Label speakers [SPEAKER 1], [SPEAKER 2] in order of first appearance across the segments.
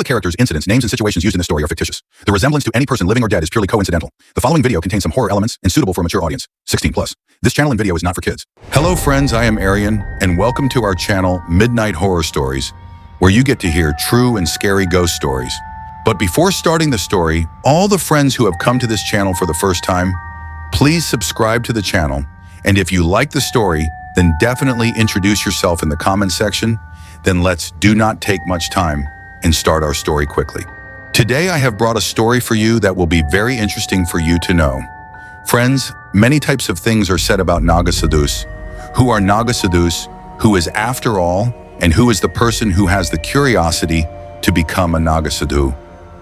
[SPEAKER 1] characters, incidents, names, and situations used in this story are fictitious. The resemblance to any person living or dead is purely coincidental. The following video contains some horror elements and suitable for a mature audience, 16 plus. This channel and video is not for kids. Hello friends, I am Arian, and welcome to our channel, Midnight Horror Stories, where you get to hear true and scary ghost stories. But before starting the story, all the friends who have come to this channel for the first time, please subscribe to the channel, and if you like the story, then definitely introduce yourself in the comment section. Then let's do not take much time and start our story quickly. Today I have brought a story for you that will be very interesting for you to know. Friends, many types of things are said about Naga Sadhus. Who are Naga Sadhus? Who is after all? And who is the person who has the curiosity to become a Naga Sadhu?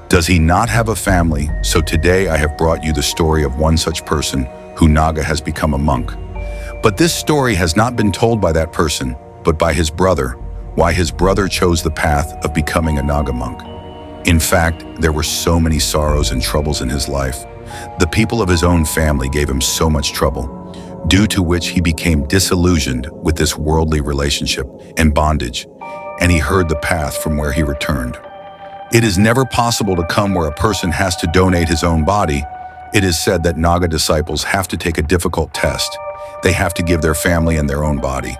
[SPEAKER 1] Does he not have a family? So today I have brought you the story of one such person who Naga has become a monk. But this story has not been told by that person, but by his brother, why his brother chose the path of becoming a Naga monk. In fact, there were so many sorrows and troubles in his life. The people of his own family gave him so much trouble, due to which he became disillusioned with this worldly relationship and bondage, and he heard the path from where he returned. It is never possible to come where a person has to donate his own body. It is said that Naga disciples have to take a difficult test. They have to give their family and their own body.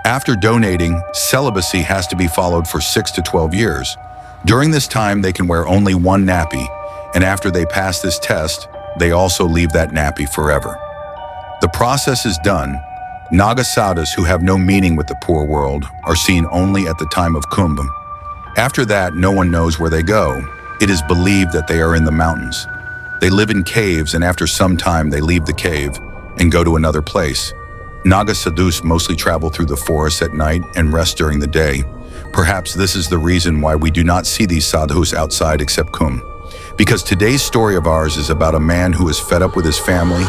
[SPEAKER 1] After donating, celibacy has to be followed for 6 to 12 years. During this time, they can wear only one nappy, and after they pass this test, they also leave that nappy forever. The process is done. Naga Sadhus who have no meaning with the poor world are seen only at the time of Kumbh. After that, no one knows where they go. It is believed that they are in the mountains. They live in caves, and after some time, they leave the cave and go to another place. Naga Sadhus mostly travel through the forests at night and rest during the day. Perhaps this is the reason why we do not see these sadhus outside except Kumbh. Because today's story of ours is about a man who is fed up with his family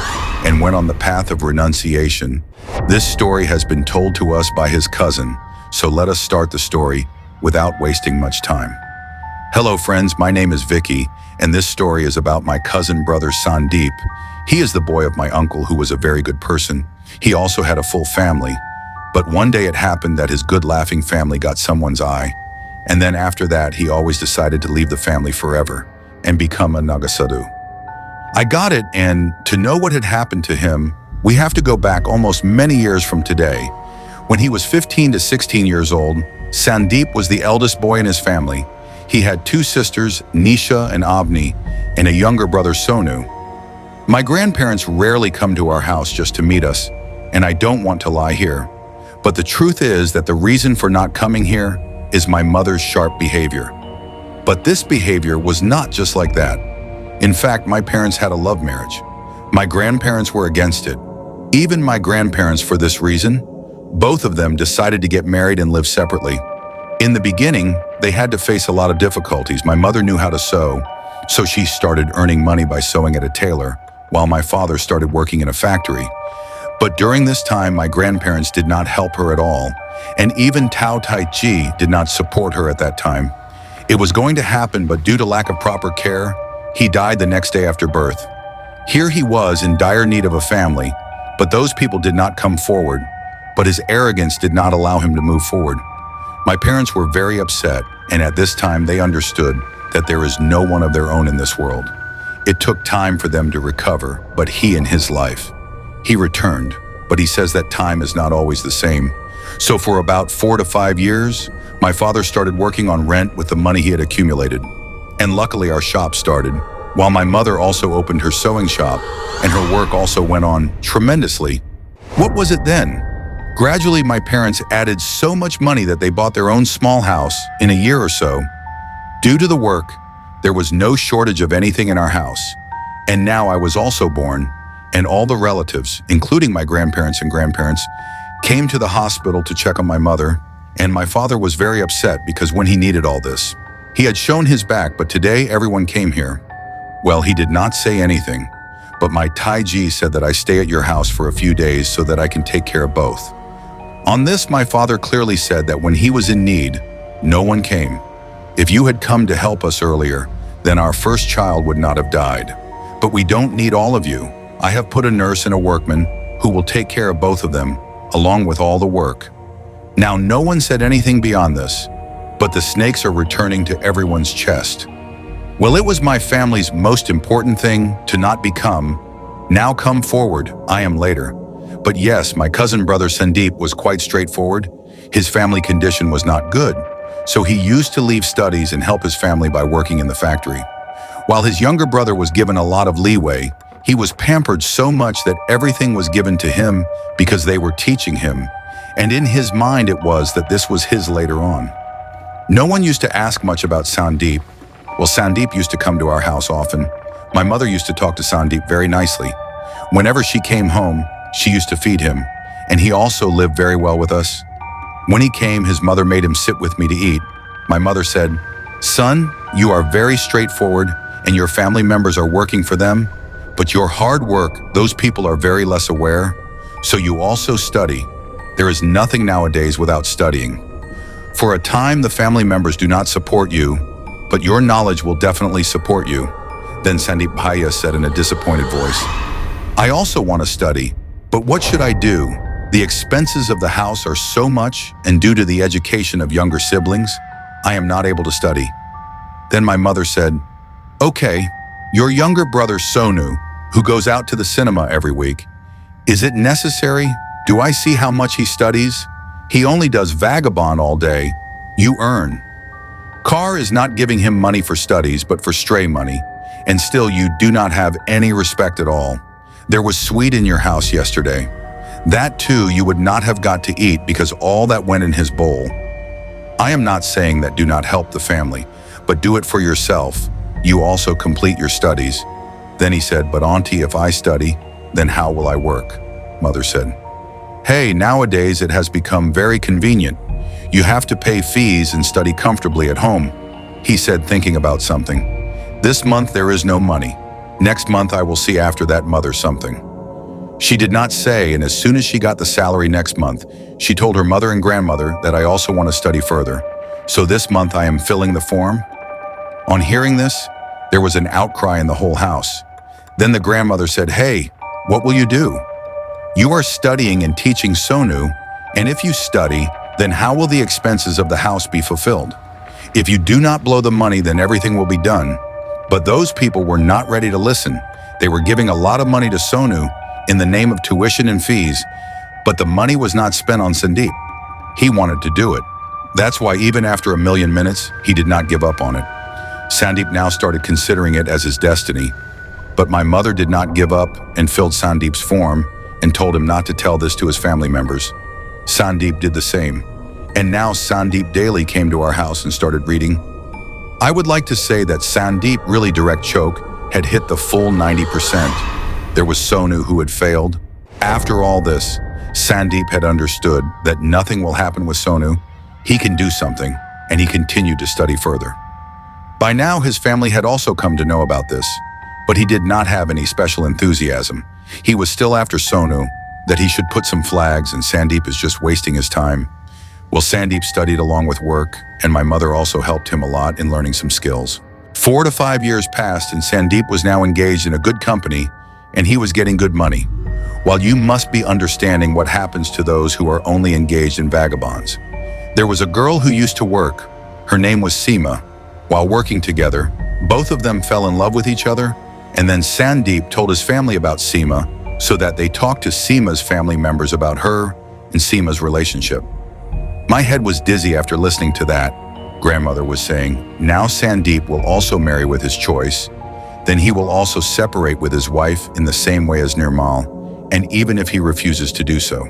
[SPEAKER 1] and went on the path of renunciation. This story has been told to us by his cousin, so let us start the story without wasting much time. Hello friends, my name is Vicky, and this story is about my cousin brother Sandeep. He is the boy of my uncle who was a very good person. He also had a full family. But one day it happened that his good laughing family got someone's eye. And then after that, he always decided to leave the family forever and become a Naga Sadhu. I got it, and to know what had happened to him, we have to go back almost many years from today. When he was 15 to 16 years old, Sandeep was the eldest boy in his family. He had two sisters, Nisha and Avni, and a younger brother, Sonu. My grandparents rarely come to our house just to meet us, and I don't want to lie here. But the truth is that the reason for not coming here is my mother's sharp behavior. But this behavior was not just like that. In fact, my parents had a love marriage. My grandparents were against it. Even my grandparents, for this reason, both of them decided to get married and live separately. In the beginning, they had to face a lot of difficulties. My mother knew how to sew, so she started earning money by sewing at a tailor, while my father started working in a factory. But during this time, my grandparents did not help her at all, and even Tao Tai Chi did not support her at that time. It was going to happen, but due to lack of proper care, he died the next day after birth. Here he was in dire need of a family, but those people did not come forward, but his arrogance did not allow him to move forward. My parents were very upset, and at this time they understood that there is no one of their own in this world. It took time for them to recover, but he in his life. He returned, but he says that time is not always the same. So for about 4 to 5 years, my father started working on rent with the money he had accumulated. And luckily our shop started, while my mother also opened her sewing shop, and her work also went on tremendously. What was it then? Gradually, my parents added so much money that they bought their own small house in a year or so. Due to the work, there was no shortage of anything in our house. And now I was also born, and all the relatives, including my grandparents and grandparents, came to the hospital to check on my mother, and my father was very upset because when he needed all this, he had shown his back, but today everyone came here. Well, he did not say anything, but my Taiji said that I stay at your house for a few days so that I can take care of both. On this, my father clearly said that when he was in need, no one came. If you had come to help us earlier, then our first child would not have died. But we don't need all of you. I have put a nurse and a workman who will take care of both of them, along with all the work. Now, no one said anything beyond this. but the snakes are returning to everyone's chest. Well, it was my family's most important thing to not become. Now come forward, I am later. But yes, my cousin brother Sandeep was quite straightforward. His family condition was not good, so he used to leave studies and help his family by working in the factory. While his younger brother was given a lot of leeway, he was pampered so much that everything was given to him because they were teaching him, and in his mind it was that this was his later on. No one used to ask much about Sandeep. Well, Sandeep used to come to our house often. My mother used to talk to Sandeep very nicely. Whenever she came home, she used to feed him, and he also lived very well with us. When he came, his mother made him sit with me to eat. My mother said, "Son, you are very straightforward, and your family members are working for them, but your hard work, those people are very less aware, so you also study. There is nothing nowadays without studying. For a time, the family members do not support you, but your knowledge will definitely support you." Then Sandeep Bhaiya said in a disappointed voice, "I also want to study, but what should I do? The expenses of the house are so much, and due to the education of younger siblings, I am not able to study." Then my mother said, "Okay, your younger brother Sonu, who goes out to the cinema every week, is it necessary? Do I see how much he studies? He only does vagabond all day. You earn. Car is not giving him money for studies, but for stray money, and still you do not have any respect at all. There was sweet in your house yesterday. That too you would not have got to eat because all that went in his bowl. I am not saying that do not help the family, but do it for yourself. You also complete your studies." Then he said, "But auntie, if I study, then how will I work?" Mother said, "Hey, nowadays it has become very convenient. You have to pay fees and study comfortably at home." He said, thinking about something. "This month there is no money. Next month I will see after that, mother something." She did not say, and as soon as she got the salary next month, she told her mother and grandmother that I also want to study further. So this month I am filling the form. On hearing this, there was an outcry in the whole house. Then the grandmother said, "Hey, what will you do? You are studying and teaching Sonu, and if you study, then how will the expenses of the house be fulfilled? If you do not blow the money, then everything will be done." But those people were not ready to listen. They were giving a lot of money to Sonu in the name of tuition and fees, but the money was not spent on Sandeep. He wanted to do it. That's why even after 1,000,000 minutes, he did not give up on it. Sandeep now started considering it as his destiny, but my mother did not give up and filled Sandeep's form and told him not to tell this to his family members. Sandeep did the same, and now Sandeep daily came to our house and started reading. I would like to say that Sandeep really direct choke had hit the full 90%. There was Sonu who had failed. After all this, Sandeep had understood that nothing will happen with Sonu. He can do something, and he continued to study further. By now, his family had also come to know about this, but he did not have any special enthusiasm. He was still after Sonu, that he should put some flags, and Sandeep is just wasting his time. Well, Sandeep studied along with work, and my mother also helped him a lot in learning some skills. 4 to 5 years passed, and Sandeep was now engaged in a good company, and he was getting good money. While you must be understanding what happens to those who are only engaged in vagabonds. There was a girl who used to work. Her name was Seema. While working together, both of them fell in love with each other, and then Sandeep told his family about Seema so that they talked to Seema's family members about her and Seema's relationship. My head was dizzy after listening to that. Grandmother was saying, now Sandeep will also marry with his choice. Then he will also separate with his wife in the same way as Nirmal, and even if he refuses to do so.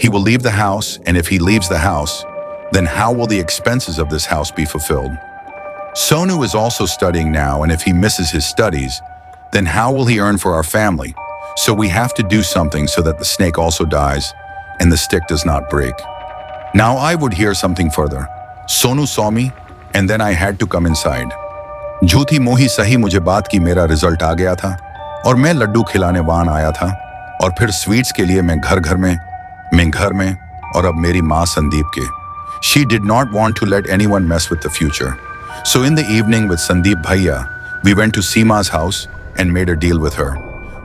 [SPEAKER 1] He will leave the house, and if he leaves the house, then how will the expenses of this house be fulfilled? Sonu is also studying now, and if he misses his studies, then how will he earn for our family? So we have to do something so that the snake also dies, and the stick does not break. Now I would hear something further. Sonu saw me, and then I had to come inside. झूठी मोही सही मुझे बात की मेरा result आ गया था और मैं लड्डू खिलाने वान आया था और फिर स्वीट्स के लिए मैं घर में और अब मेरी माँ संदीप के. She did not want to let anyone mess with the future. So in the evening with Sandeep Bhaiya, we went to Seema's house and made a deal with her.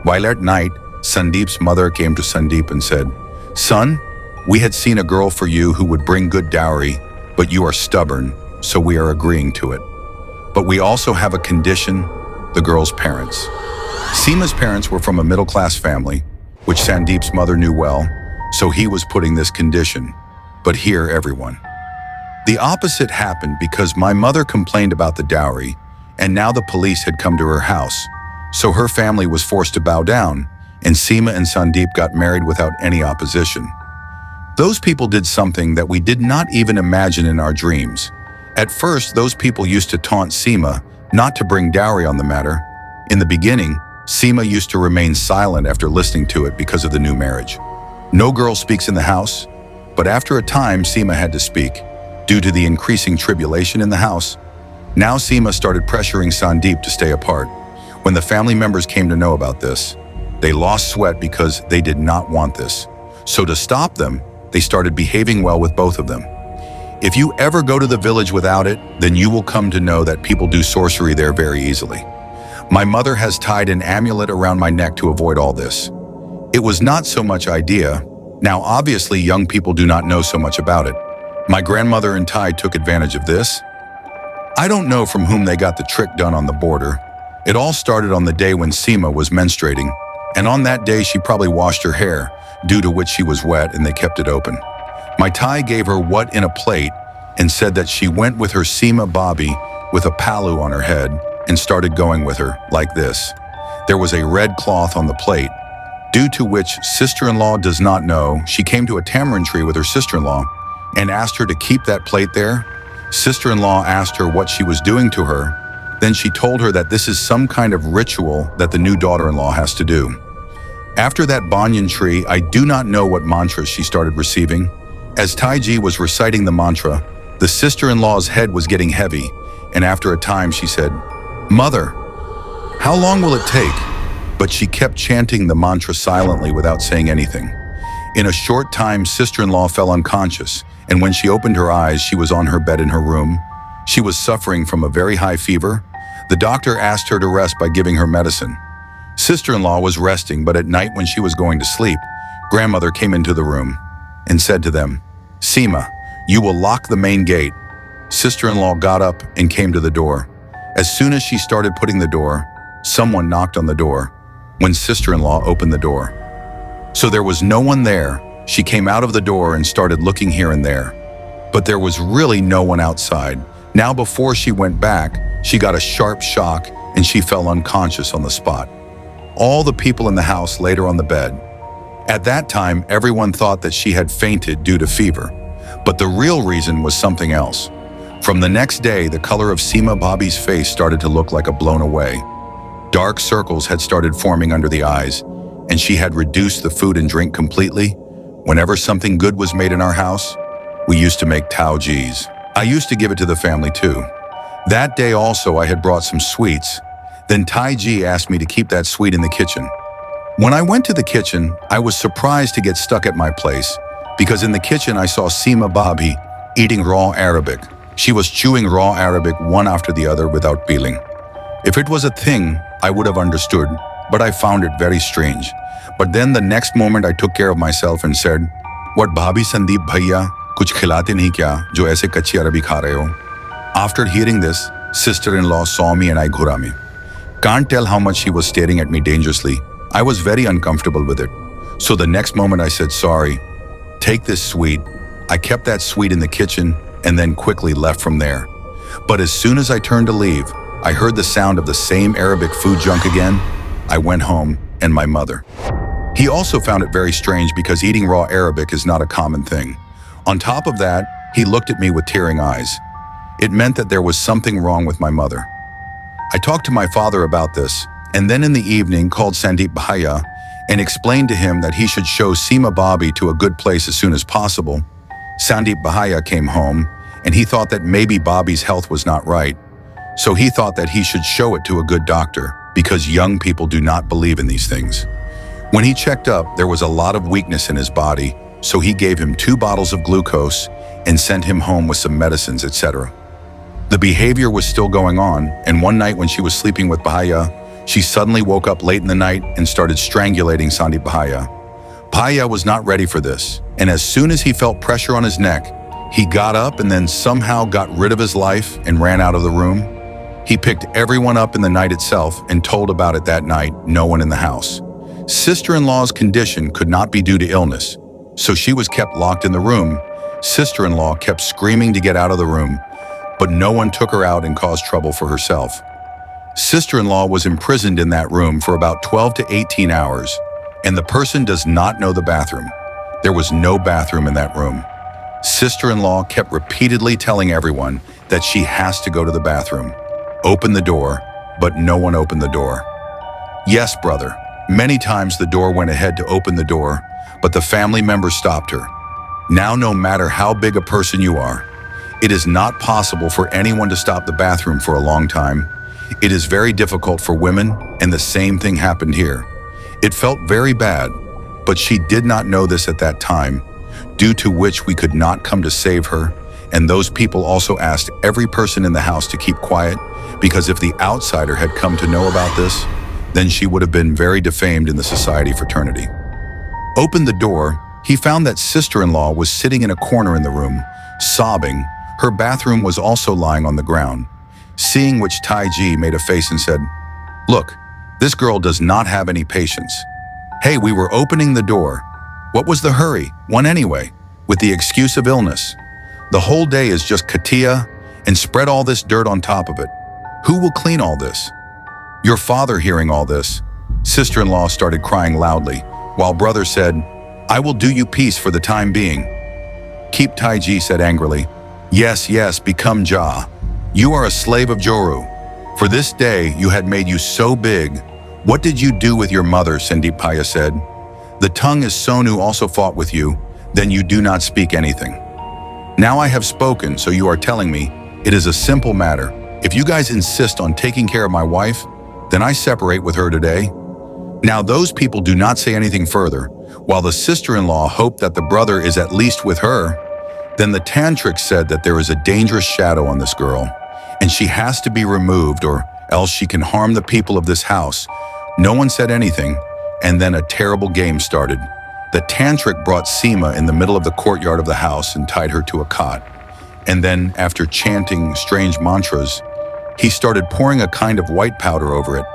[SPEAKER 1] While at night, Sandeep's mother came to Sandeep and said, "Son, we had seen a girl for you who would bring good dowry, but you are stubborn so we are agreeing to it. But we also have a condition, the girl's parents. Seema's parents were from a middle-class family, which Sandeep's mother knew well, so he was putting this condition. But hear everyone. The opposite happened because my mother complained about the dowry, and now the police had come to her house, so her family was forced to bow down, and Seema and Sandeep got married without any opposition. Those people did something that we did not even imagine in our dreams. At first, those people used to taunt Seema not to bring dowry on the matter. In the beginning, Seema used to remain silent after listening to it because of the new marriage. No girl speaks in the house, but after a time, Seema had to speak. Due to the increasing tribulation in the house, now Seema started pressuring Sandeep to stay apart. When the family members came to know about this, they lost sweat because they did not want this. So to stop them, they started behaving well with both of them. If you ever go to the village without it, then you will come to know that people do sorcery there very easily. My mother has tied an amulet around my neck to avoid all this. It was not so much idea. Now obviously young people do not know so much about it. My grandmother and Ty took advantage of this. I don't know from whom they got the trick done on the border. It all started on the day when Seema was menstruating, and on that day she probably washed her hair, due to which she was wet and they kept it open. My Thai gave her what in a plate and said that she went with her Seema Bobby with a palu on her head and started going with her like this. There was a red cloth on the plate, due to which sister-in-law does not know. She came to a tamarind tree with her sister-in-law and asked her to keep that plate there. Sister-in-law asked her what she was doing to her. Then she told her that this is some kind of ritual that the new daughter-in-law has to do. After that banyan tree, I do not know what mantras she started receiving. As Taiji was reciting the mantra, the sister-in-law's head was getting heavy, and after a time she said, "Mother, how long will it take?" But she kept chanting the mantra silently without saying anything. In a short time, sister-in-law fell unconscious, and when she opened her eyes, she was on her bed in her room. She was suffering from a very high fever. The doctor asked her to rest by giving her medicine. Sister-in-law was resting, but at night when she was going to sleep, grandmother came into the room and said to them, "Seema, you will lock the main gate." Sister-in-law got up and came to the door. As soon as she started putting the door, someone knocked on the door. When sister-in-law opened the door, so there was no one there, she came out of the door and started looking here and there. But there was really no one outside. Now before she went back, she got a sharp shock and she fell unconscious on the spot. All the people in the house laid her on the bed. At that time, everyone thought that she had fainted due to fever, but the real reason was something else. From the next day, the color of Seema Bobby's face started to look like a blown away. Dark circles had started forming under the eyes, and she had reduced the food and drink completely. Whenever something good was made in our house, we used to make tao jees. I used to give it to the family too. That day also I had brought some sweets. Then Tai Ji asked me to keep that sweet in the kitchen. When I went to the kitchen, I was surprised to get stuck at my place, because in the kitchen I saw Seema Bobby eating raw Arabic. She was chewing raw Arabic one after the other without peeling. If it was a thing, I would have understood, but I found it very strange. But then the next moment I took care of myself and said, "What Bhabhi Sandeep Bhaiya, kuch khilate nahi kya, jo aise kachi Arabi kha rahe ho?" After hearing this, sister-in-law saw me and I ghura me. Can't tell how much she was staring at me dangerously. I was very uncomfortable with it. So the next moment I said, "Sorry, take this sweet." I kept that sweet in the kitchen and then quickly left from there. But as soon as I turned to leave, I heard the sound of the same Arabic food junk again. I went home and my mother. He also found it very strange because eating raw Arabic is not a common thing. On top of that, he looked at me with tearing eyes. It meant that there was something wrong with my mother. I talked to my father about this, and then in the evening called Sandeep Bhaiya and explained to him that he should show Seema Bobby to a good place as soon as possible. Sandeep Bhaiya came home, and he thought that maybe Bobby's health was not right. So he thought that he should show it to a good doctor, because young people do not believe in these things. When he checked up, there was a lot of weakness in his body, so he gave him 2 bottles of glucose and sent him home with some medicines, etc. The behavior was still going on, and one night when she was sleeping with Bhaiya, she suddenly woke up late in the night and started strangulating Sandeep Bhaiya. Bhaiya was not ready for this, and as soon as he felt pressure on his neck, He got up and then somehow got rid of his life and ran out of the room. He picked everyone up in the night itself and told about it that night, no one in the house. Sister-in-law's condition could not be due to illness, so she was kept locked in the room. Sister-in-law kept screaming to get out of the room, but no one took her out and caused trouble for herself. Sister-in-law was imprisoned in that room for about 12 to 18 hours, and the person does not know the bathroom. There was no bathroom in that room. Sister-in-law kept repeatedly telling everyone that she has to go to the bathroom. Open the door, but no one opened the door. Yes, brother, many times the door went ahead to open the door, but the family member stopped her. Now, no matter how big a person you are, it is not possible for anyone to stop the bathroom for a long time. It is very difficult for women, and the same thing happened here. It felt very bad, but she did not know this at that time, due to which we could not come to save her, and those people also asked every person in the house to keep quiet, because if the outsider had come to know about this, then she would have been very defamed in the society fraternity. Opened the door, he found that sister-in-law was sitting in a corner in the room, sobbing. Her bathroom was also lying on the ground. Seeing which Taiji made a face and said, "Look, this girl does not have any patience. Hey, we were opening the door. What was the hurry? One anyway, with the excuse of illness. The whole day is just katia and spread all this dirt on top of it. Who will clean all this?" Your father, hearing all this, sister-in-law started crying loudly, while brother said, "I will do you peace for the time being." Keep Taiji said angrily, "Yes, yes, become Ja. You are a slave of Joru. For this day you had made you so big. What did you do with your mother?" Sendip Paya said. "The tongue is Sonu also fought with you, then you do not speak anything. Now I have spoken, so you are telling me it is a simple matter. If you guys insist on taking care of my wife, then I separate with her today." Now those people do not say anything further, while the sister-in-law hoped that the brother is at least with her. Then the tantric said that there is a dangerous shadow on this girl, and she has to be removed or else she can harm the people of this house. No one said anything, and then a terrible game started. The tantric brought Seema in the middle of the courtyard of the house and tied her to a cot. And then, after chanting strange mantras, he started pouring a kind of white powder over it.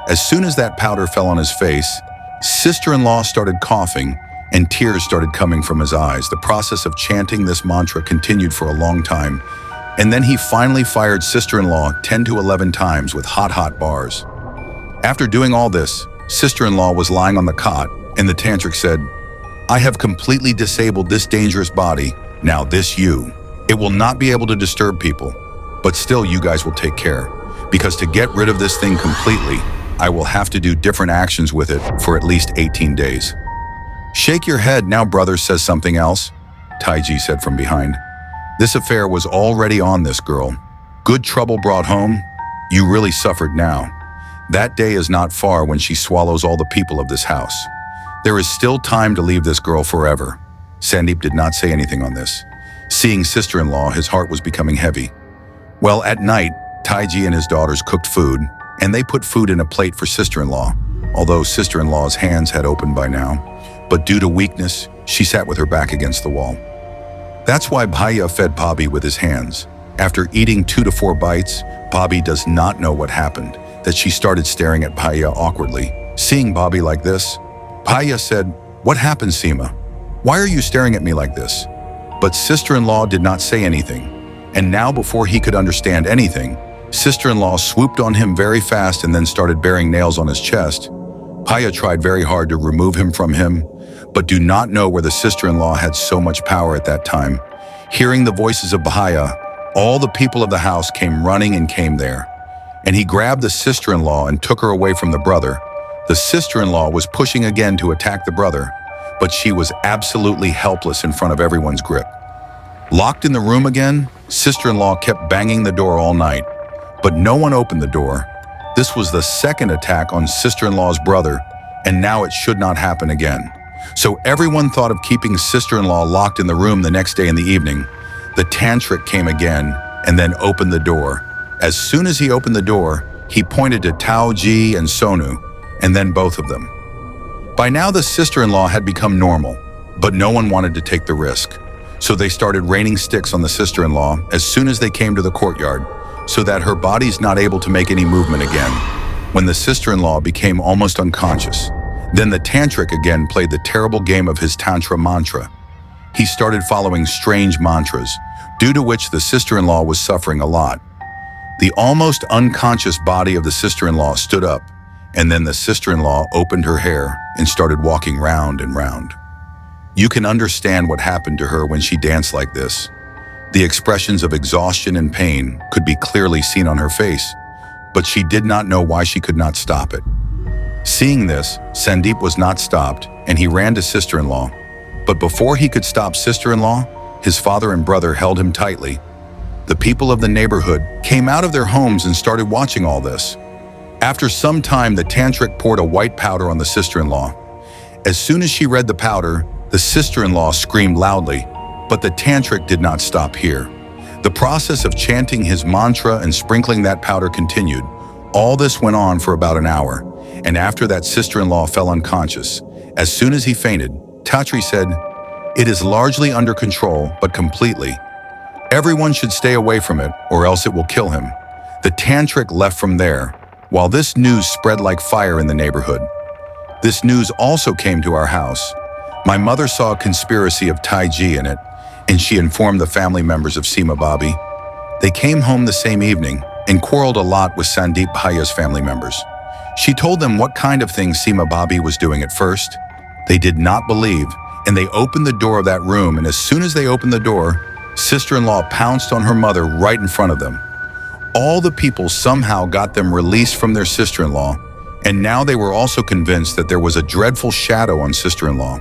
[SPEAKER 1] As soon as that powder fell on his face, sister-in-law started coughing and tears started coming from his eyes. The process of chanting this mantra continued for a long time, and then he finally fired sister-in-law 10 to 11 times with hot bars. After doing all this, sister-in-law was lying on the cot, and the tantric said, "I have completely disabled this dangerous body. Now this you. It will not be able to disturb people, but still you guys will take care, because to get rid of this thing completely, I will have to do different actions with it for at least 18 days. "Shake your head now, brother says something else," Taiji said from behind. "This affair was already on this girl. Good trouble brought home. You really suffered now. That day is not far when she swallows all the people of this house. There is still time to leave this girl forever." Sandip did not say anything on this. Seeing sister-in-law, his heart was becoming heavy. Well, at night, Taiji and his daughters cooked food, and they put food in a plate for sister-in-law, although sister-in-law's hands had opened by now. But due to weakness, she sat with her back against the wall. That's why Bhaiya fed Bobby with his hands. After eating 2 to 4 bites, Bobby does not know what happened, that she started staring at Bhaiya awkwardly. Seeing Bobby like this, Bhaiya said, "What happened, Seema? Why are you staring at me like this?" But sister-in-law did not say anything, and now before he could understand anything, sister-in-law swooped on him very fast and then started bearing nails on his chest. Bhaiya tried very hard to remove him from him, but do not know where the sister-in-law had so much power at that time. Hearing the voices of Bhaiya, all the people of the house came running and came there, and he grabbed the sister-in-law and took her away from the brother. The sister-in-law was pushing again to attack the brother, but she was absolutely helpless in front of everyone's grip. Locked in the room again, sister-in-law kept banging the door all night, but no one opened the door. This was the second attack on sister-in-law's brother, and now it should not happen again. So everyone thought of keeping sister-in-law locked in the room the next day in the evening. The tantric came again and then opened the door. As soon as he opened the door, he pointed to Tao Ji and Sonu, and then both of them. By now the sister-in-law had become normal, but no one wanted to take the risk. So they started raining sticks on the sister-in-law as soon as they came to the courtyard, so that her body's not able to make any movement again. When the sister-in-law became almost unconscious, then the tantric again played the terrible game of his tantra mantra. He started following strange mantras, due to which the sister-in-law was suffering a lot. The almost unconscious body of the sister-in-law stood up, and then the sister-in-law opened her hair and started walking round and round. You can understand what happened to her when she danced like this. The expressions of exhaustion and pain could be clearly seen on her face, but she did not know why she could not stop it. Seeing this, Sandeep was not stopped, and he ran to sister-in-law. But before he could stop sister-in-law, his father and brother held him tightly. The people of the neighborhood came out of their homes and started watching all this. After some time, the tantric poured a white powder on the sister-in-law. As soon as she read the powder, the sister-in-law screamed loudly, but the tantric did not stop here. The process of chanting his mantra and sprinkling that powder continued. All this went on for about an hour, and after that sister-in-law fell unconscious. As soon as he fainted, Tatri said, "It is largely under control, but completely. Everyone should stay away from it, or else it will kill him." The tantric left from there, while this news spread like fire in the neighborhood. This news also came to our house. My mother saw a conspiracy of Taiji in it, and she informed the family members of Seema Bobby. They came home the same evening and quarreled a lot with Sandeep Bhaya's family members. She told them what kind of things Seema Bobby was doing at first. They did not believe, and they opened the door of that room, and as soon as they opened the door, sister-in-law pounced on her mother right in front of them. All the people somehow got them released from their sister-in-law, and now they were also convinced that there was a dreadful shadow on sister-in-law.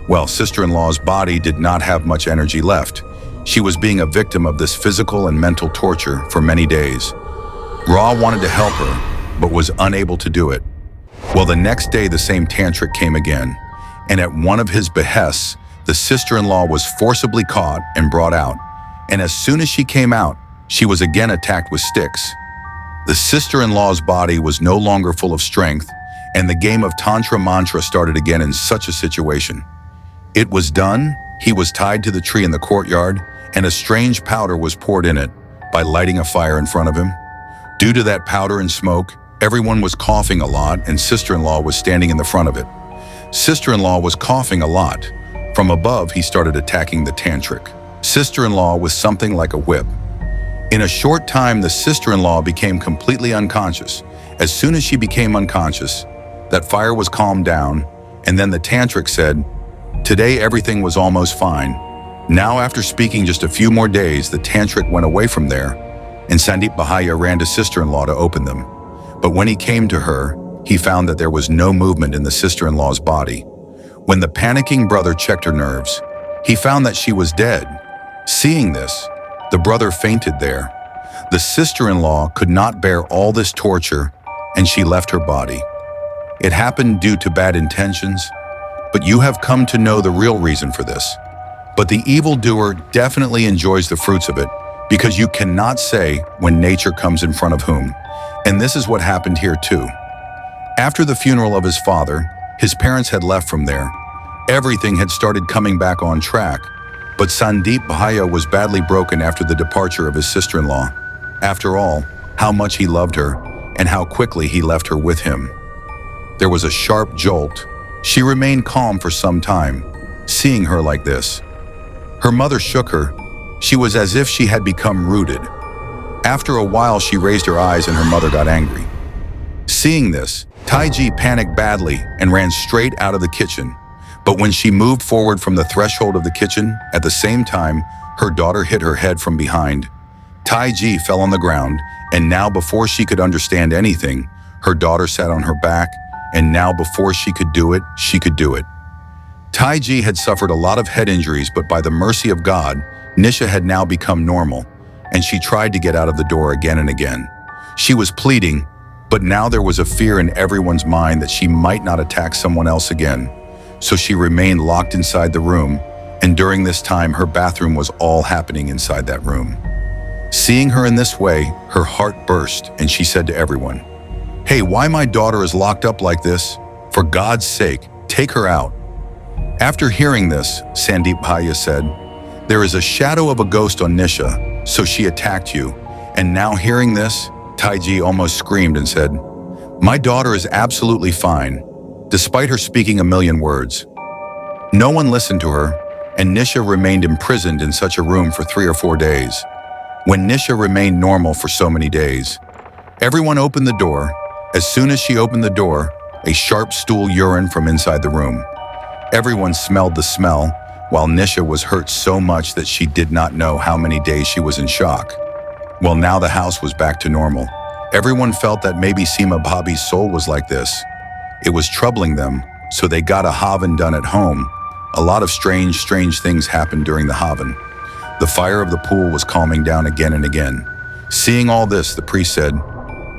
[SPEAKER 1] Well, sister-in-law's body did not have much energy left. She was being a victim of this physical and mental torture for many days. Ra wanted to help her, but was unable to do it. Well, the next day the same tantric came again, and at one of his behests, the sister-in-law was forcibly caught and brought out, and as soon as she came out, she was again attacked with sticks. The sister-in-law's body was no longer full of strength, and the game of Tantra Mantra started again in such a situation. It was done, he was tied to the tree in the courtyard, and a strange powder was poured in it by lighting a fire in front of him. Due to that powder and smoke, everyone was coughing a lot, and sister-in-law was standing in the front of it. Sister-in-law was coughing a lot. From above, he started attacking the tantric. Sister-in-law with something like a whip. In a short time, the sister-in-law became completely unconscious. As soon as she became unconscious, that fire was calmed down, and then the tantric said, "Today everything was almost fine." Now, after speaking just a few more days, the tantric went away from there, and Sandeep Bahaya ran to sister-in-law to open them. But when he came to her, he found that there was no movement in the sister-in-law's body. When the panicking brother checked her nerves, he found that she was dead. Seeing this, the brother fainted there. The sister-in-law could not bear all this torture, and she left her body. It happened due to bad intentions, but you have come to know the real reason for this. But the evildoer definitely enjoys the fruits of it, because you cannot say when nature comes in front of whom. And this is what happened here too. After the funeral of his father, his parents had left from there. Everything had started coming back on track, but Sandeep Bahaya was badly broken after the departure of his sister-in-law. After all, how much he loved her, and how quickly he left her with him. There was a sharp jolt. She remained calm for some time, seeing her like this. Her mother shook her. She was as if she had become rooted. After a while, she raised her eyes and her mother got angry. Seeing this, Taiji panicked badly and ran straight out of the kitchen. But when she moved forward from the threshold of the kitchen, at the same time, her daughter hit her head from behind. Taiji fell on the ground, and now before she could understand anything, her daughter sat on her back, and now before she could do it, she could do it. Taiji had suffered a lot of head injuries, but by the mercy of God, Nisha had now become normal, and she tried to get out of the door again and again. She was pleading, but now there was a fear in everyone's mind that she might not attack someone else again. So she remained locked inside the room, and during this time her bathroom was all happening inside that room. Seeing her in this way, her heart burst, and she said to everyone, "Hey, why my daughter is locked up like this? For God's sake, take her out." After hearing this, Sandeep Bhaya said, There is a shadow of a ghost on Nisha, so she attacked you. And now hearing this, Taiji almost screamed and said, "My daughter is absolutely fine, despite her speaking a million words." No one listened to her, and Nisha remained imprisoned in such a room for 3 or 4 days. When Nisha remained normal for so many days, everyone opened the door. As soon as she opened the door, a sharp stool urine from inside the room. Everyone smelled the smell, while Nisha was hurt so much that she did not know how many days she was in shock. Well, now the house was back to normal. Everyone felt that maybe Seema Bhabhi's soul was like this. It was troubling them, so they got a havan done at home. A lot of strange things happened during the havan. The fire of the pool was calming down again and again. Seeing all this, the priest said,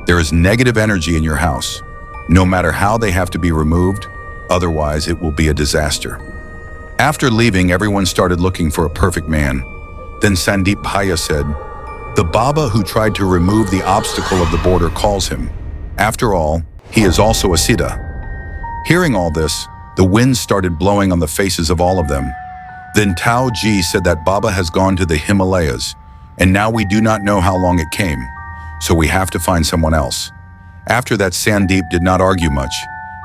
[SPEAKER 1] "There is negative energy in your house. No matter how they have to be removed, otherwise it will be a disaster." After leaving, everyone started looking for a perfect man. Then Sandeep Bhaiya said, "The Baba who tried to remove the obstacle of the border calls him. After all, he is also a Siddha." Hearing all this, the wind started blowing on the faces of all of them. Then Tao Ji said that Baba has gone to the Himalayas, and now we do not know how long it came, so we have to find someone else. After that, Sandeep did not argue much,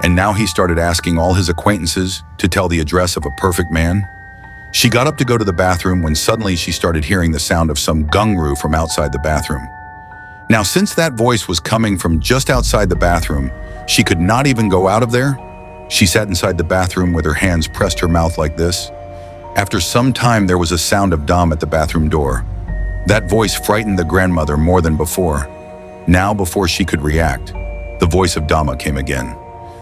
[SPEAKER 1] and now he started asking all his acquaintances to tell the address of a perfect man. She got up to go to the bathroom when suddenly she started hearing the sound of some gungru from outside the bathroom. Now, since that voice was coming from just outside the bathroom, she could not even go out of there. She sat inside the bathroom with her hands pressed her mouth like this. After some time, there was a sound of Dam at the bathroom door. That voice frightened the grandmother more than before. Now, before she could react, the voice of Dama came again.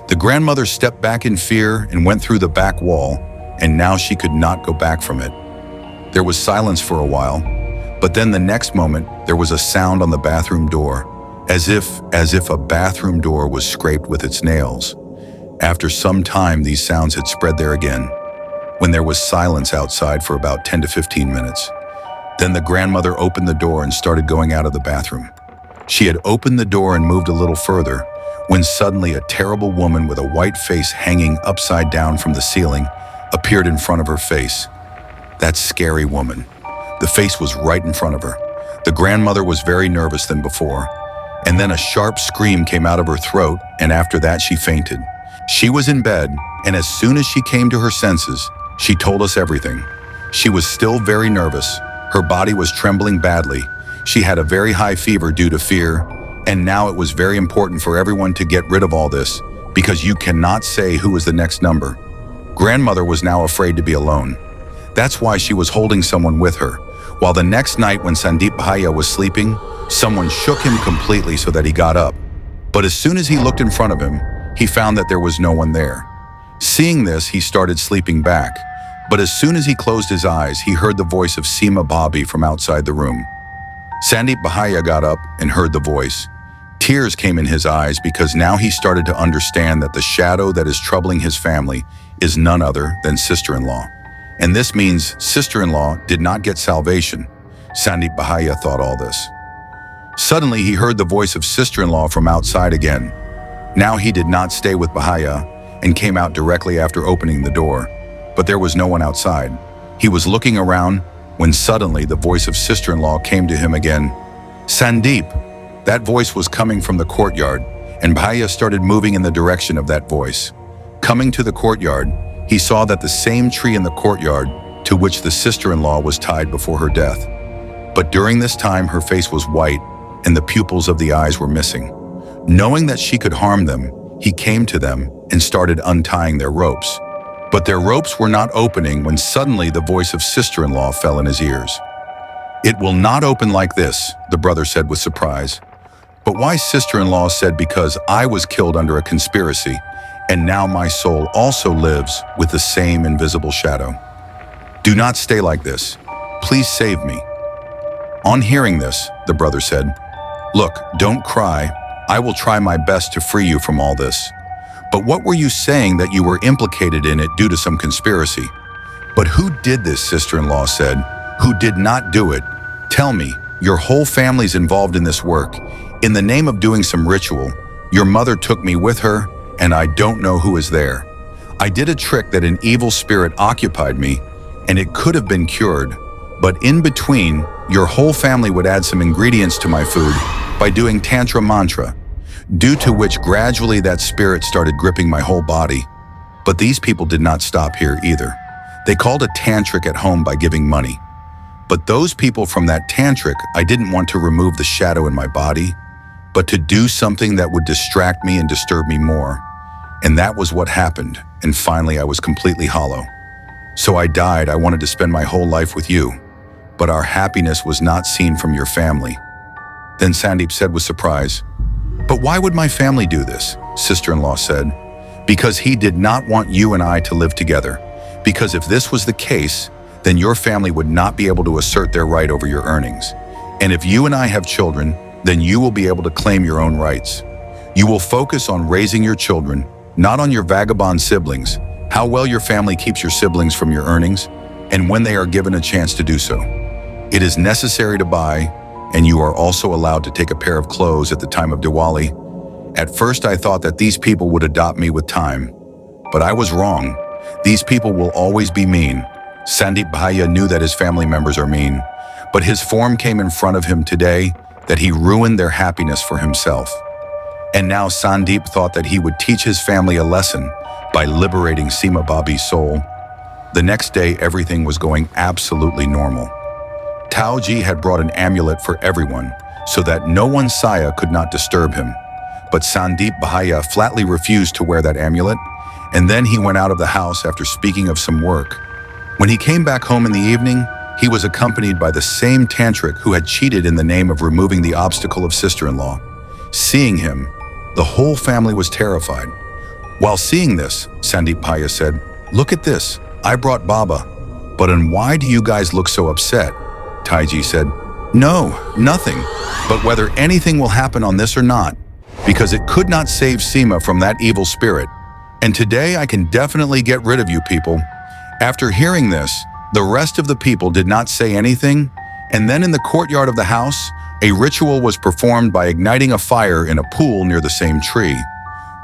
[SPEAKER 1] The grandmother stepped back in fear and went through the back wall, and now she could not go back from it. There was silence for a while, but then the next moment, there was a sound on the bathroom door, as if a bathroom door was scraped with its nails. After some time, these sounds had spread there again, when there was silence outside for about 10 to 15 minutes. Then the grandmother opened the door and started going out of the bathroom. She had opened the door and moved a little further, when suddenly a terrible woman with a white face hanging upside down from the ceiling appeared in front of her face. That scary woman. The face was right in front of her. The grandmother was very nervous than before, and then a sharp scream came out of her throat, and after that she fainted. She was in bed, and as soon as she came to her senses, she told us everything. She was still very nervous. Her body was trembling badly. She had a very high fever due to fear, and now it was very important for everyone to get rid of all this, because you cannot say who is the next number. Grandmother was now afraid to be alone. That's why she was holding someone with her, while the next night when Sandeep Bhaiya was sleeping, someone shook him completely so that he got up. But as soon as he looked in front of him, he found that there was no one there. Seeing this, he started sleeping back, but as soon as he closed his eyes, he heard the voice of Seema Bhabhi from outside the room. Sandeep Bhaiya got up and heard the voice. Tears came in his eyes because now he started to understand that the shadow that is troubling his family is none other than sister-in-law. And this means sister-in-law did not get salvation. Sandeep Bhaiya thought all this. Suddenly, he heard the voice of sister-in-law from outside again. Now he did not stay with Bhaiya and came out directly after opening the door, but there was no one outside. He was looking around when suddenly the voice of sister-in-law came to him again. "Sandeep!" That voice was coming from the courtyard, and Bhaiya started moving in the direction of that voice. Coming to the courtyard, he saw that the same tree in the courtyard to which the sister-in-law was tied before her death. But during this time, her face was white and the pupils of the eyes were missing. Knowing that she could harm them, he came to them and started untying their ropes. But their ropes were not opening when suddenly the voice of sister-in-law fell in his ears. "It will not open like this," the brother said with surprise. But why sister-in-law said, "Because I was killed under a conspiracy, and now my soul also lives with the same invisible shadow. Do not stay like this. Please save me." On hearing this, the brother said, "Look, don't cry. I will try my best to free you from all this. But what were you saying that you were implicated in it due to some conspiracy?" "But who did this?" sister-in-law said. "Who did not do it? Tell me, your whole family's involved in this work. In the name of doing some ritual, your mother took me with her, and I don't know who is there. I did a trick that an evil spirit occupied me, and it could have been cured, But in between, your whole family would add some ingredients to my food by doing Tantra mantra, due to which gradually that spirit started gripping my whole body. But these people did not stop here either. They called a tantric at home by giving money. But those people from that tantric, I didn't want to remove the shadow in my body, but to do something that would distract me and disturb me more. And that was what happened, and finally I was completely hollow. So I died. I wanted to spend my whole life with you, but our happiness was not seen from your family. Then Sandeep said with surprise, "But why would my family do this?" Sister-in-law said, "Because he did not want you and I to live together. Because if this was the case, then your family would not be able to assert their right over your earnings. And if you and I have children, then you will be able to claim your own rights. You will focus on raising your children, not on your vagabond siblings, how well your family keeps your siblings from your earnings, and when they are given a chance to do so. It is necessary to buy, and you are also allowed to take a pair of clothes at the time of Diwali. At first I thought that these people would adopt me with time, but I was wrong. These people will always be mean." Sandeep Bhaiya knew that his family members are mean, but his form came in front of him today that he ruined their happiness for himself. And now Sandeep thought that he would teach his family a lesson by liberating Seema Bobby's soul. The next day, everything was going absolutely normal. Tauji had brought an amulet for everyone so that no one's saya could not disturb him. But Sandeep Bhaiya flatly refused to wear that amulet, and then he went out of the house after speaking of some work. When he came back home in the evening, he was accompanied by the same tantric who had cheated in the name of removing the obstacle of sister-in-law. Seeing him, the whole family was terrified. While seeing this, Sandeep Bhaiya said, "Look at this, I brought Baba. But and why do you guys look so upset?" Taiji said, "No, nothing, but whether anything will happen on this or not, because it could not save Seema from that evil spirit. And today I can definitely get rid of you people." After hearing this, the rest of the people did not say anything, and then in the courtyard of the house, a ritual was performed by igniting a fire in a pool near the same tree.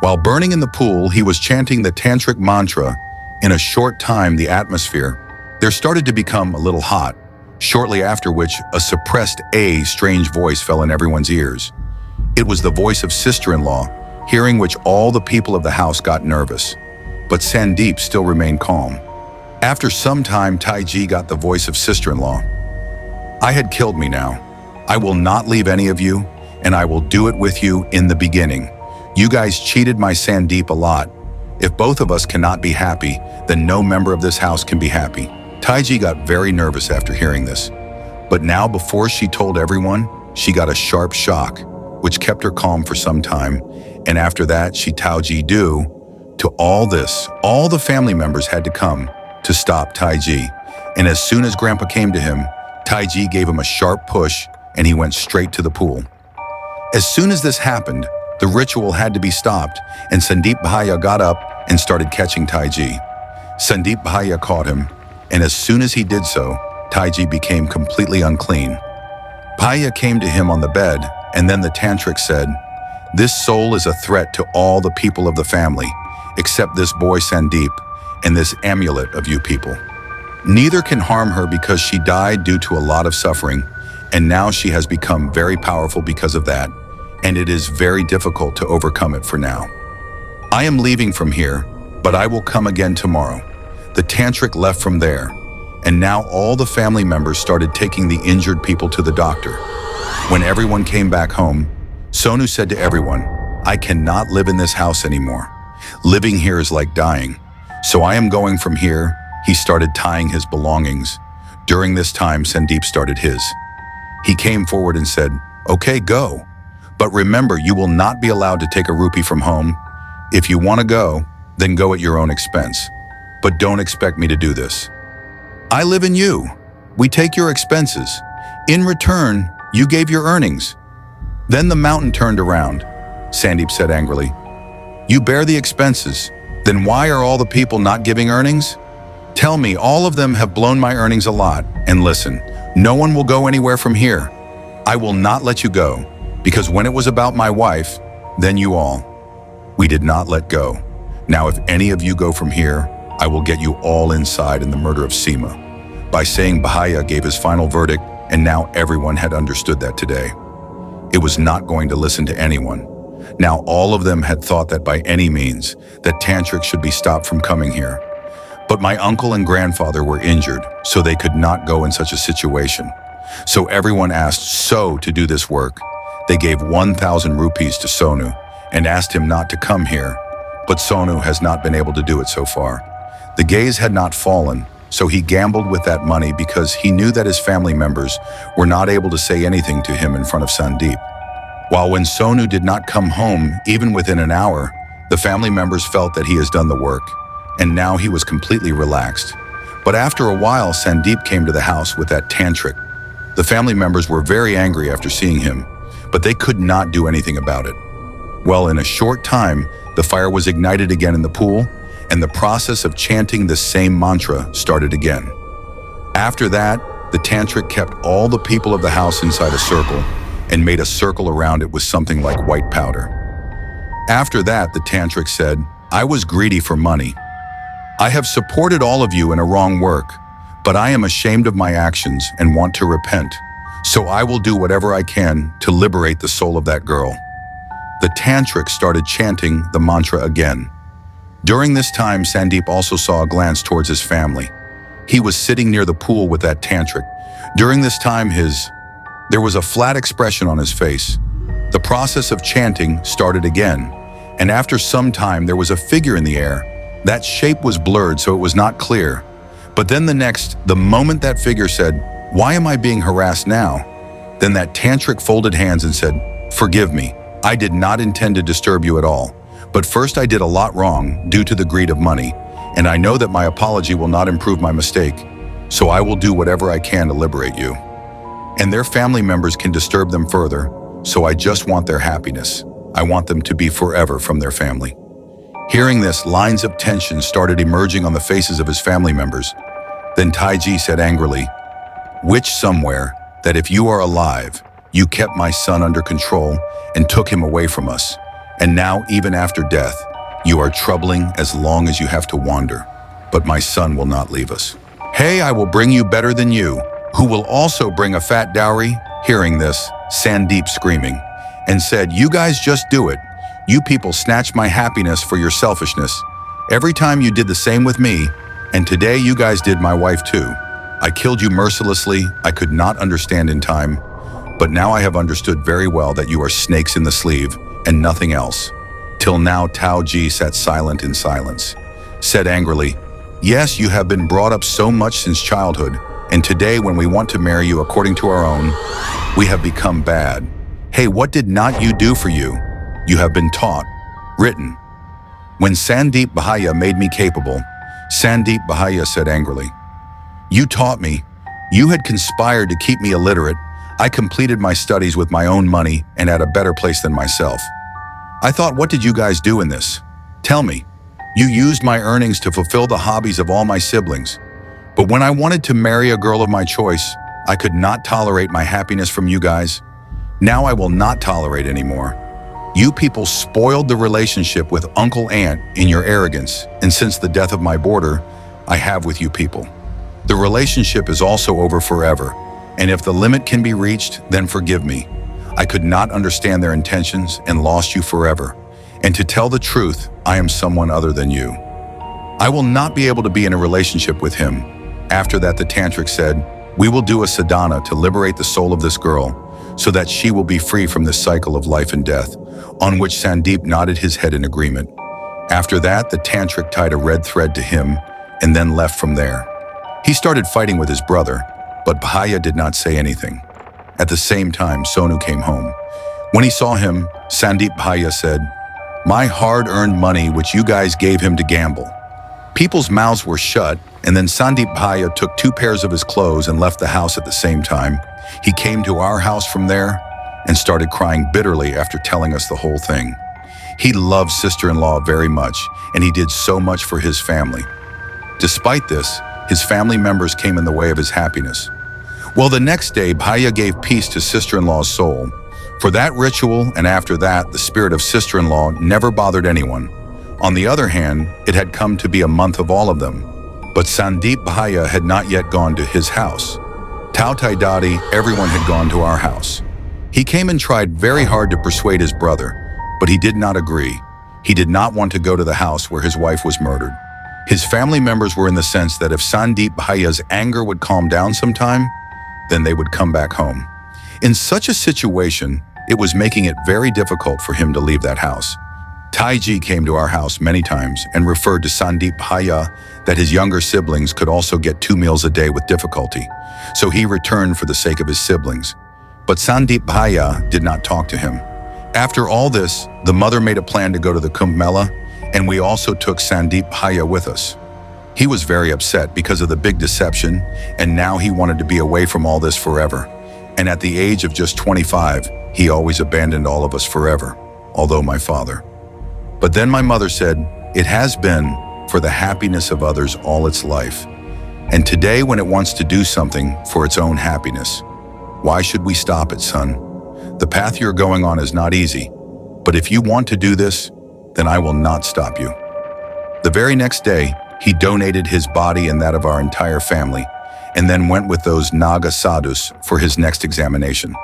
[SPEAKER 1] While burning in the pool, he was chanting the tantric mantra. In a short time, the atmosphere there started to become a little hot, shortly after which a suppressed strange voice fell in everyone's ears. It was the voice of sister-in-law, hearing which all the people of the house got nervous. But Sandeep still remained calm. After some time, Taiji got the voice of sister-in-law. "I had killed me now. I will not leave any of you, and I will do it with you in the beginning. You guys cheated my Sandeep a lot. If both of us cannot be happy, then no member of this house can be happy." Taiji got very nervous after hearing this. But now before she told everyone, she got a sharp shock, which kept her calm for some time. And after that, she Taiji do. To all this, all the family members had to come to stop Taiji. And as soon as Grandpa came to him, Taiji gave him a sharp push and he went straight to the pool. As soon as this happened, the ritual had to be stopped and Sandeep Bhaiya got up and started catching Taiji. Sandeep Bhaiya caught him, and as soon as he did so, Taiji became completely unclean. Bhaiya came to him on the bed, and then the tantric said, "This soul is a threat to all the people of the family, except this boy Sandeep and this amulet of you people. Neither can harm her because she died due to a lot of suffering, and now she has become very powerful because of that, and it is very difficult to overcome it for now. I am leaving from here, but I will come again tomorrow." The tantric left from there, and now all the family members started taking the injured people to the doctor. When everyone came back home, Sonu said to everyone, "I cannot live in this house anymore. Living here is like dying. So I am going from here." He started tying his belongings. During this time, Sandeep started his. He came forward and said, "Okay, go. But remember, you will not be allowed to take a rupee from home. If you want to go, then go at your own expense. But don't expect me to do this. I live in you. We take your expenses. In return, you gave your earnings." Then the mountain turned around. Sandeep said angrily, "You bear the expenses. Then why are all the people not giving earnings? Tell me, all of them have blown my earnings a lot. And listen, no one will go anywhere from here. I will not let you go, because when it was about my wife, then you all. We did not let go. Now if any of you go from here, I will get you all inside in the murder of Seema." by saying Bahaya gave his final verdict, and now everyone had understood that today. It was not going to listen to anyone. Now all of them had thought that by any means, that Tantric should be stopped from coming here. But my uncle and grandfather were injured, so they could not go in such a situation. So everyone asked So to do this work. They gave 1,000 rupees to Sonu and asked him not to come here, but Sonu has not been able to do it so far. The gaze had not fallen, so he gambled with that money because he knew that his family members were not able to say anything to him in front of Sandeep. While when Sonu did not come home, even within an hour, the family members felt that he has done the work, and now he was completely relaxed. But after a while, Sandeep came to the house with that Tantric. The family members were very angry after seeing him, but they could not do anything about it. Well, in a short time, the fire was ignited again in the pool, and the process of chanting the same mantra started again. After that, the Tantric kept all the people of the house inside a circle and made a circle around it with something like white powder. After that, the Tantric said, "I was greedy for money. I have supported all of you in a wrong work, but I am ashamed of my actions and want to repent, so I will do whatever I can to liberate the soul of that girl." The Tantric started chanting the mantra again. During this time, Sandeep also saw a glance towards his family. He was sitting near the pool with that Tantric. During this time, there was a flat expression on his face. The process of chanting started again, and after some time, there was a figure in the air. That shape was blurred, so it was not clear. But then the moment that figure said, "Why am I being harassed now?" Then that Tantric folded hands and said, "Forgive me. I did not intend to disturb you at all. But first I did a lot wrong due to the greed of money, and I know that my apology will not improve my mistake, so I will do whatever I can to liberate you. And their family members can disturb them further, so I just want their happiness. I want them to be forever from their family." Hearing this, lines of tension started emerging on the faces of his family members. Then Taiji said angrily, "Witch somewhere, that if you are alive, you kept my son under control and took him away from us. And now, even after death, you are troubling as long as you have to wander. But my son will not leave us. Hey, I will bring you better than you, who will also bring a fat dowry." Hearing this, Sandeep screaming, and said, "You guys just do it. You people snatched my happiness for your selfishness. Every time you did the same with me, and today you guys did my wife too. I killed you mercilessly. I could not understand in time, but now I have understood very well that you are snakes in the sleeve and nothing else." Till now, Tao Ji sat silent in silence, said angrily, "Yes, you have been brought up so much since childhood, and today when we want to marry you according to our own, we have become bad. Hey, what did not you do for you? You have been taught, written." When Sandeep Bahaya made me capable, Sandeep Bahaya said angrily, "You taught me. You had conspired to keep me illiterate. I completed my studies with my own money and at a better place than myself. I thought, what did you guys do in this? Tell me. You used my earnings to fulfill the hobbies of all my siblings. But when I wanted to marry a girl of my choice, I could not tolerate my happiness from you guys. Now I will not tolerate anymore. You people spoiled the relationship with Uncle Aunt in your arrogance, and since the death of my boarder, I have with you people. The relationship is also over forever, and if the limit can be reached, then forgive me. I could not understand their intentions and lost you forever. And to tell the truth, I am someone other than you. I will not be able to be in a relationship with him." After that, the Tantric said, "We will do a sadhana to liberate the soul of this girl, so that she will be free from this cycle of life and death," on which Sandeep nodded his head in agreement. After that, the Tantric tied a red thread to him and then left from there. He started fighting with his brother, but Bahaya did not say anything. At the same time, Sonu came home. When he saw him, Sandeep Bahaya said, "My hard-earned money which you guys gave him to gamble." People's mouths were shut, and then Sandeep Bahaya took 2 pairs of his clothes and left the house at the same time. He came to our house from there and started crying bitterly after telling us the whole thing. He loved sister-in-law very much, and he did so much for his family. Despite this, his family members came in the way of his happiness. Well, the next day, Bahaya gave peace to sister-in-law's soul. For that ritual, and after that, the spirit of sister-in-law never bothered anyone. On the other hand, it had come to be a month of all of them. But Sandeep Bhaiya had not yet gone to his house. Tao Tai Dadi, everyone had gone to our house. He came and tried very hard to persuade his brother, but he did not agree. He did not want to go to the house where his wife was murdered. His family members were in the sense that if Sandeep Bhaiya's anger would calm down sometime, then they would come back home. In such a situation, it was making it very difficult for him to leave that house. Taiji came to our house many times and referred to Sandeep Bhaiya that his younger siblings could also get 2 meals a day with difficulty, so he returned for the sake of his siblings. But Sandeep Bhaiya did not talk to him. After all this, the mother made a plan to go to the Kumbh Mela, and we also took Sandeep Bhaiya with us. He was very upset because of the big deception, and now he wanted to be away from all this forever. And at the age of just 25, he always abandoned all of us forever, although my father. But then my mother said, it has been for the happiness of others all its life. And today when it wants to do something for its own happiness, why should we stop it, son? The path you're going on is not easy, but if you want to do this, then I will not stop you. The very next day, he donated his body and that of our entire family, and then went with those Naga Sadhus for his next examination,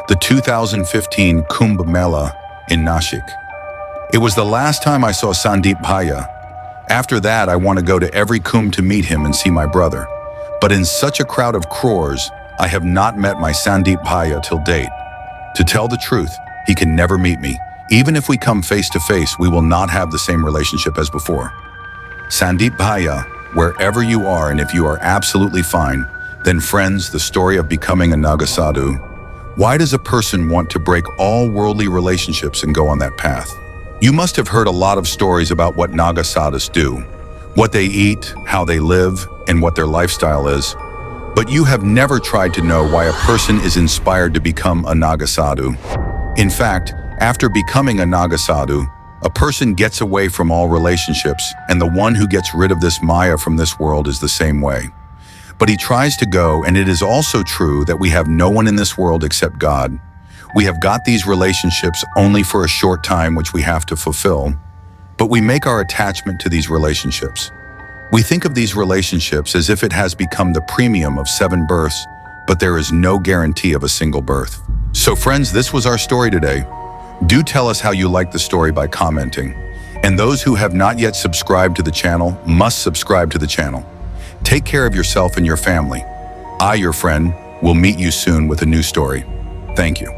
[SPEAKER 1] the 2015 Kumbh Mela in Nashik. It was the last time I saw Sandeep Bhaiya. After that, I want to go to every Kumbh to meet him and see my brother. But in such a crowd of crores, I have not met my Sandeep Bhaiya till date. To tell the truth, he can never meet me. Even if we come face to face, we will not have the same relationship as before. Sandeep Bhaiya, wherever you are, and if you are absolutely fine, then friends, the story of becoming a Naga Sadhu. Why does a person want to break all worldly relationships and go on that path? You must have heard a lot of stories about what Naga Sadhus do, what they eat, how they live, and what their lifestyle is. But you have never tried to know why a person is inspired to become a Naga Sadhu. In fact, after becoming a Naga Sadhu, a person gets away from all relationships, and the one who gets rid of this Maya from this world is the same way. But he tries to go, and it is also true that we have no one in this world except God. We have got these relationships only for a short time, which we have to fulfill, but we make our attachment to these relationships. We think of these relationships as if it has become the premium of 7 births, but there is no guarantee of a single birth. So friends, this was our story today. Do tell us how you like the story by commenting. And those who have not yet subscribed to the channel must subscribe to the channel. Take care of yourself and your family. I, your friend, will meet you soon with a new story. Thank you.